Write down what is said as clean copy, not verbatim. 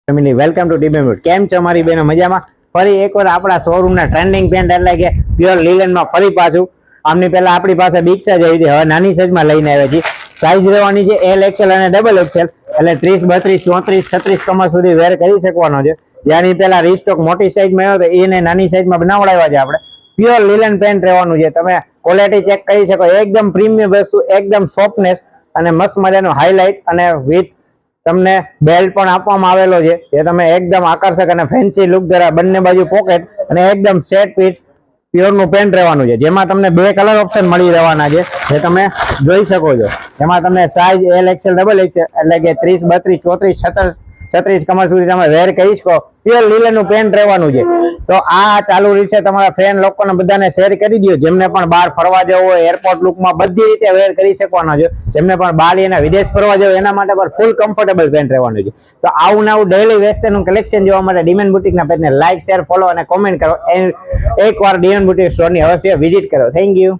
Family welcome to ડીબેન બુટ. કેમ છો મારી બેનો? મજામાં? ફરી એકવાર આપણા શોરૂમના ટ્રેન્ડિંગ પેન્ટ એટલે કે પ્યોર લિલનમાં ફરી પાછું. આમની પહેલા આપણી પાસે બિગ સાઈઝ આવી હતી, હવે નાની સાઈઝમાં લઈને આવ્યા છીએ. સાઈઝ રહેવાની છે એલ એક્સેલ અને ડબલ એક્સેલ, એટલે 30, 32, 34, 36 કમર સુધી વેર કરી શકવાનો છે. જ્યાંની પહેલા રીસ્ટોક મોટી સાઈઝમાં આવ્યો તો એને નાની સાઈઝમાં બનાવડાવ્યા છે આપણે. પ્યોર લિલન પેન્ટ રહેવાનું છે. તમે ક્વોલિટી ચેક કરી શકો, એકદમ પ્રીમિયમ વસ્તુ, એકદમ સોફ્ટનેસ અને મસ્ત મજાનું હાઇલાઇટ અને વિથ તમને બેલ્ટ પણ આપવામાં આવેલો છે, જે તમે એકદમ આકર્ષક અને ફેન્સી લુક ધરાવે. બંને બાજુ પોકેટ અને એકદમ સેટ પીસ પ્યોર નું પેન્ટ રહેવાનું છે, જેમાં તમને બે કલર ઓપ્શન મળી રહેવાના છે, જે તમે જોઈ શકો છો. એમાં તમને size L Excel, double XL એટલે કે 30, 32, 34, 36 કમર સુધી તમે વેર કરી શકો. પ્યોર લીલન નું પેન્ટ રહેવાનું છે. તો આ ચાલુ રહેશે. તમારા ફ્રેન્ડ લોકોને બધાને શેર કરી દો, જેમને પણ બહાર ફરવા જવું હોય, એરપોર્ટ લુકમાં બધી રીતે વેર કરી શકવાનો છે. જેમને પણ બહાર એના વિદેશ ફરવા જવું એના માટે પણ ફૂલ કમ્ફર્ટેબલ પેન્ટ રહેવાનું છે. તો આવું નવું ડેઈલી વેસ્ટર્ન કલેક્શન જોવા માટે ડીમેન બુટીકના પેજને લાઈક, શેર, ફોલો અને કોમેન્ટ કરો. એકવાર ડીમેન બુટીક સ્ટોરની અવશ્ય વિઝિટ કરો. Thank you.